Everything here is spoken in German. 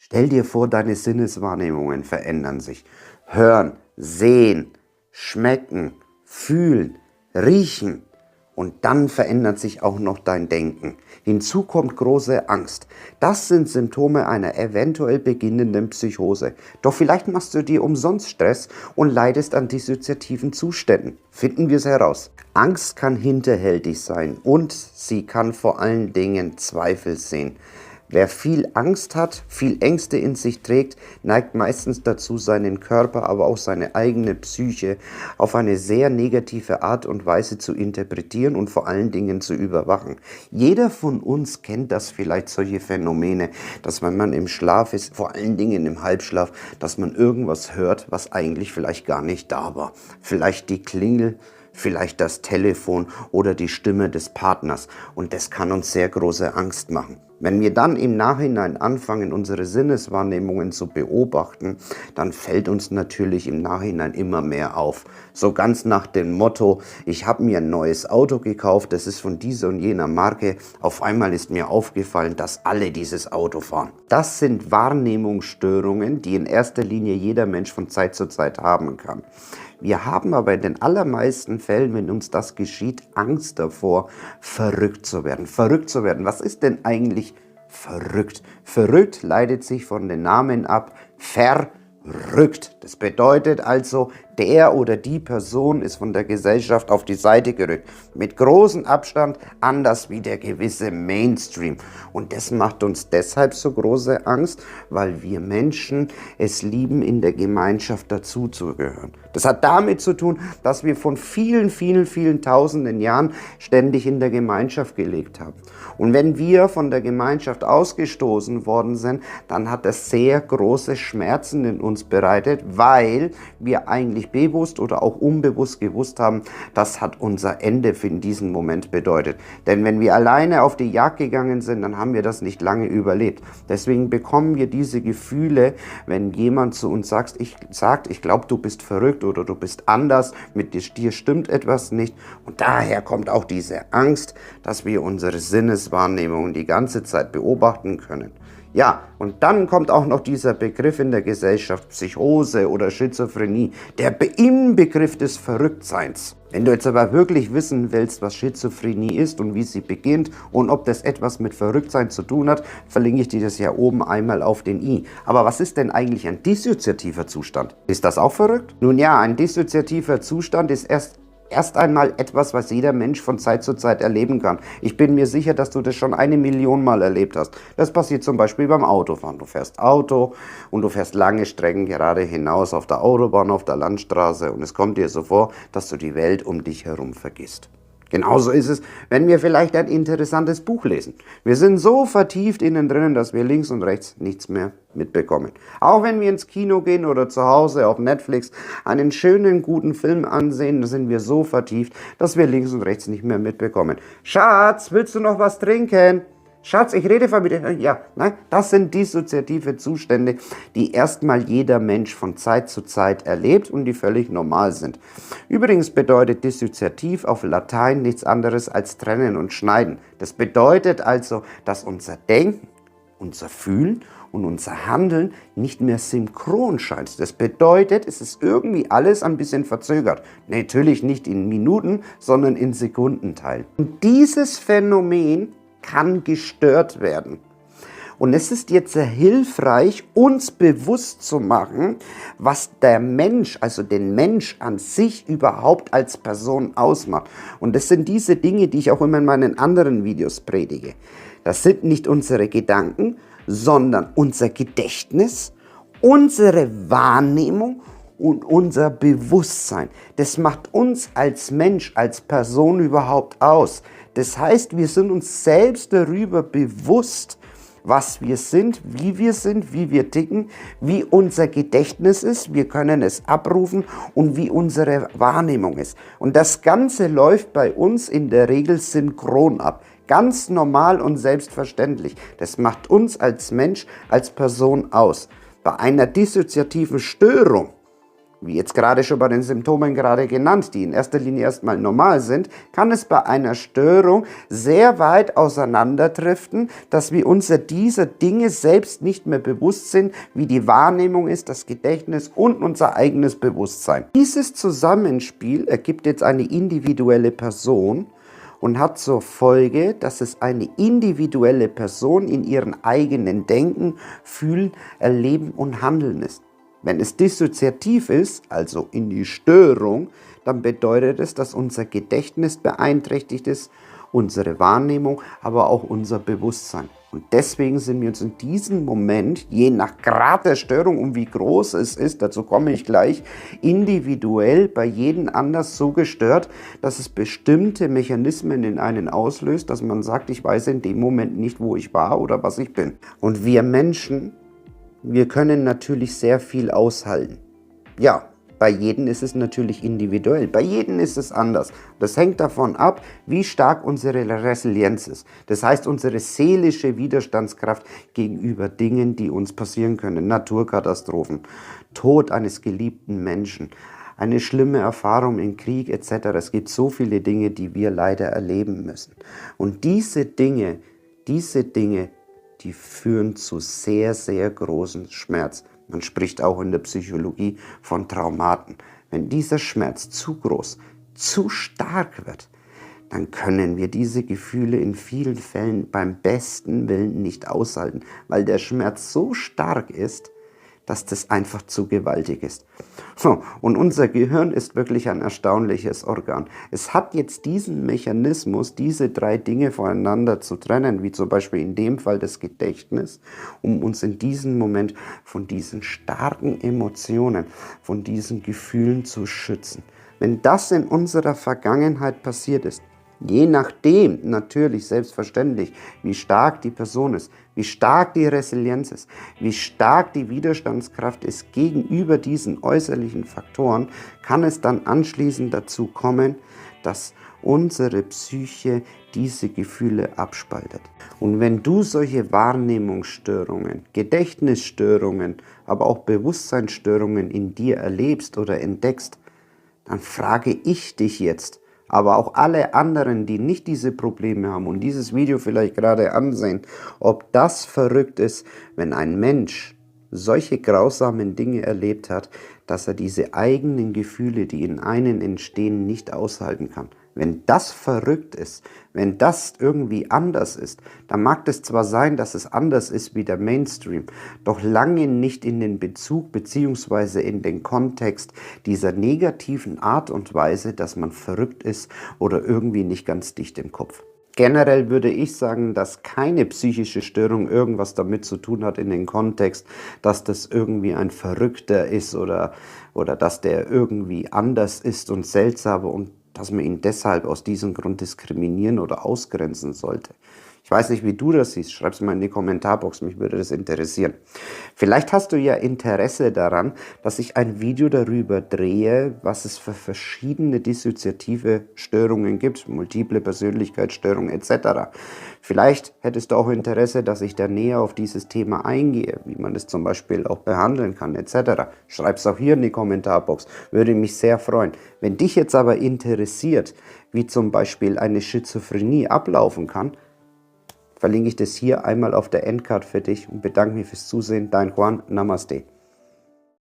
Stell dir vor, deine Sinneswahrnehmungen verändern sich. Hören, sehen, schmecken, fühlen, riechen. Und dann verändert sich auch noch dein Denken. Hinzu kommt große Angst. Das sind Symptome einer eventuell beginnenden Psychose. Doch vielleicht machst du dir umsonst Stress und leidest an dissoziativen Zuständen. Finden wir es heraus. Angst kann hinterhältig sein und sie kann vor allen Dingen Zweifel sehen. Wer viel Angst hat, viel Ängste in sich trägt, neigt meistens dazu, seinen Körper, aber auch seine eigene Psyche auf eine sehr negative Art und Weise zu interpretieren und vor allen Dingen zu überwachen. Jeder von uns kennt das vielleicht, solche Phänomene, dass wenn man im Schlaf ist, vor allen Dingen im Halbschlaf, dass man irgendwas hört, was eigentlich vielleicht gar nicht da war. Vielleicht die Klingel, vielleicht das Telefon oder die Stimme des Partners. Und das kann uns sehr große Angst machen. Wenn wir dann im Nachhinein anfangen, unsere Sinneswahrnehmungen zu beobachten, dann fällt uns natürlich im Nachhinein immer mehr auf. So ganz nach dem Motto, ich habe mir ein neues Auto gekauft, das ist von dieser und jener Marke. Auf einmal ist mir aufgefallen, dass alle dieses Auto fahren. Das sind Wahrnehmungsstörungen, die in erster Linie jeder Mensch von Zeit zu Zeit haben kann. Wir haben aber in den allermeisten Fällen, wenn uns das geschieht, Angst davor, verrückt zu werden. Verrückt zu werden. Was ist denn eigentlich verrückt? Verrückt leitet sich von den Namen ab. Verrückt. Das bedeutet also, der oder die Person ist von der Gesellschaft auf die Seite gerückt. Mit großem Abstand, anders wie der gewisse Mainstream. Und das macht uns deshalb so große Angst, weil wir Menschen es lieben, in der Gemeinschaft dazuzugehören. Das hat damit zu tun, dass wir von vielen tausenden Jahren ständig in der Gemeinschaft gelebt haben. Und wenn wir von der Gemeinschaft ausgestoßen worden sind, dann hat das sehr große Schmerzen in uns bereitet, weil wir eigentlich bewusst oder auch unbewusst gewusst haben, das hat unser Ende in diesem Moment bedeutet. Denn wenn wir alleine auf die Jagd gegangen sind, dann haben wir das nicht lange überlebt. Deswegen bekommen wir diese Gefühle, wenn jemand zu uns sagt, ich glaube, du bist verrückt oder du bist anders, mit dir stimmt etwas nicht. Und daher kommt auch diese Angst, dass wir unsere Sinneswahrnehmungen die ganze Zeit beobachten können. Ja, und dann kommt auch noch dieser Begriff in der Gesellschaft Psychose oder Schizophrenie, der Inbegriff des Verrücktseins. Wenn du jetzt aber wirklich wissen willst, was Schizophrenie ist und wie sie beginnt und ob das etwas mit Verrücktsein zu tun hat, verlinke ich dir das ja oben einmal auf den i. Aber was ist denn eigentlich ein dissoziativer Zustand? Ist das auch verrückt? Nun ja, ein dissoziativer Zustand ist erst einmal etwas, was jeder Mensch von Zeit zu Zeit erleben kann. Ich bin mir sicher, dass du das schon 1 Million Mal erlebt hast. Das passiert zum Beispiel beim Autofahren. Du fährst Auto und du fährst lange Strecken gerade hinaus auf der Autobahn, auf der Landstraße und es kommt dir so vor, dass du die Welt um dich herum vergisst. Genauso ist es, wenn wir vielleicht ein interessantes Buch lesen. Wir sind so vertieft innen drinnen, dass wir links und rechts nichts mehr mitbekommen. Auch wenn wir ins Kino gehen oder zu Hause auf Netflix einen schönen, guten Film ansehen, sind wir so vertieft, dass wir links und rechts nicht mehr mitbekommen. Schatz, willst du noch was trinken? Schatz, ich rede von dir. Ja, nein, das sind dissoziative Zustände, die erstmal jeder Mensch von Zeit zu Zeit erlebt und die völlig normal sind. Übrigens bedeutet dissoziativ auf Latein nichts anderes als trennen und schneiden. Das bedeutet also, dass unser Denken, unser Fühlen und unser Handeln nicht mehr synchron scheint. Das bedeutet, es ist irgendwie alles ein bisschen verzögert. Natürlich nicht in Minuten, sondern in Sekundenteilen. Und dieses Phänomen kann gestört werden. Und es ist jetzt sehr hilfreich, uns bewusst zu machen, was der Mensch, also den Mensch an sich überhaupt als Person ausmacht. Und das sind diese Dinge, die ich auch immer in meinen anderen Videos predige. Das sind nicht unsere Gedanken, sondern unser Gedächtnis, unsere Wahrnehmung und unser Bewusstsein. Das macht uns als Mensch, als Person überhaupt aus. Das heißt, wir sind uns selbst darüber bewusst, was wir sind, wie wir ticken, wie unser Gedächtnis ist, wir können es abrufen und wie unsere Wahrnehmung ist. Und das Ganze läuft bei uns in der Regel synchron ab. Ganz normal und selbstverständlich. Das macht uns als Mensch, als Person aus. Bei einer dissoziativen Störung wie jetzt gerade schon bei den Symptomen gerade genannt, die in erster Linie erstmal normal sind, kann es bei einer Störung sehr weit auseinanderdriften, dass wir uns dieser Dinge selbst nicht mehr bewusst sind, wie die Wahrnehmung ist, das Gedächtnis und unser eigenes Bewusstsein. Dieses Zusammenspiel ergibt jetzt eine individuelle Person und hat zur Folge, dass es eine individuelle Person in ihrem eigenen Denken, Fühlen, Erleben und Handeln ist. Wenn es dissoziativ ist, also in die Störung, dann bedeutet es, dass unser Gedächtnis beeinträchtigt ist, unsere Wahrnehmung, aber auch unser Bewusstsein. Und deswegen sind wir uns in diesem Moment, je nach Grad der Störung und wie groß es ist, dazu komme ich gleich, individuell bei jedem anders so gestört, dass es bestimmte Mechanismen in einen auslöst, dass man sagt, ich weiß in dem Moment nicht, wo ich war oder was ich bin. Und wir Menschen, wir können natürlich sehr viel aushalten. Ja, bei jedem ist es natürlich individuell, bei jedem ist es anders. Das hängt davon ab, wie stark unsere Resilienz ist. Das heißt, unsere seelische Widerstandskraft gegenüber Dingen, die uns passieren können. Naturkatastrophen, Tod eines geliebten Menschen, eine schlimme Erfahrung im Krieg etc. Es gibt so viele Dinge, die wir leider erleben müssen. Und diese Dinge, die führen zu sehr, sehr großem Schmerz. Man spricht auch in der Psychologie von Traumaten. Wenn dieser Schmerz zu groß, zu stark wird, dann können wir diese Gefühle in vielen Fällen beim besten Willen nicht aushalten, weil der Schmerz so stark ist, dass das einfach zu gewaltig ist. So, und unser Gehirn ist wirklich ein erstaunliches Organ. Es hat jetzt diesen Mechanismus, diese drei Dinge voneinander zu trennen, wie zum Beispiel in dem Fall das Gedächtnis, um uns in diesem Moment von diesen starken Emotionen, von diesen Gefühlen zu schützen. Wenn das in unserer Vergangenheit passiert ist, je nachdem natürlich selbstverständlich, wie stark die Person ist, wie stark die Resilienz ist, wie stark die Widerstandskraft ist gegenüber diesen äußerlichen Faktoren, kann es dann anschließend dazu kommen, dass unsere Psyche diese Gefühle abspaltet. Und wenn du solche Wahrnehmungsstörungen, Gedächtnisstörungen, aber auch Bewusstseinsstörungen in dir erlebst oder entdeckst, dann frage ich dich jetzt, aber auch alle anderen, die nicht diese Probleme haben und dieses Video vielleicht gerade ansehen, ob das verrückt ist, wenn ein Mensch solche grausamen Dinge erlebt hat, dass er diese eigenen Gefühle, die in einem entstehen, nicht aushalten kann. Wenn das verrückt ist, wenn das irgendwie anders ist, dann mag es zwar sein, dass es anders ist wie der Mainstream, doch lange nicht in den Bezug bzw. in den Kontext dieser negativen Art und Weise, dass man verrückt ist oder irgendwie nicht ganz dicht im Kopf. Generell würde ich sagen, dass keine psychische Störung irgendwas damit zu tun hat in den Kontext, dass das irgendwie ein Verrückter ist oder dass der irgendwie anders ist und seltsam und dass man ihn deshalb aus diesem Grund diskriminieren oder ausgrenzen sollte. Ich weiß nicht, wie du das siehst. Schreib es mal in die Kommentarbox, mich würde das interessieren. Vielleicht hast du ja Interesse daran, dass ich ein Video darüber drehe, was es für verschiedene dissoziative Störungen gibt, multiple Persönlichkeitsstörungen etc. Vielleicht hättest du auch Interesse, dass ich da näher auf dieses Thema eingehe, wie man das zum Beispiel auch behandeln kann etc. Schreib es auch hier in die Kommentarbox, würde mich sehr freuen. Wenn dich jetzt aber interessiert, wie zum Beispiel eine Schizophrenie ablaufen kann, verlinke ich das hier einmal auf der Endcard für dich und bedanke mich fürs Zusehen. Dein Juan, Namaste.